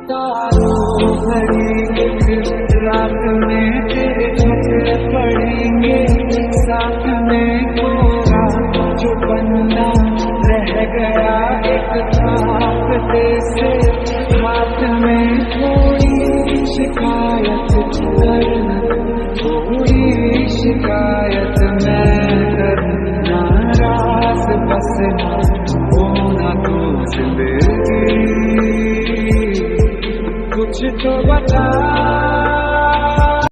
तारों भरी एक रात में तेरे छत पड़ेंगे, साथ में कोरा जो बंदा रह गया एक कांपते से हाथ में। थोड़ी शिकायत करना, थोड़ी शिकायत मैं करना, रास बस होना तो जिंदगी। कुछ तो बता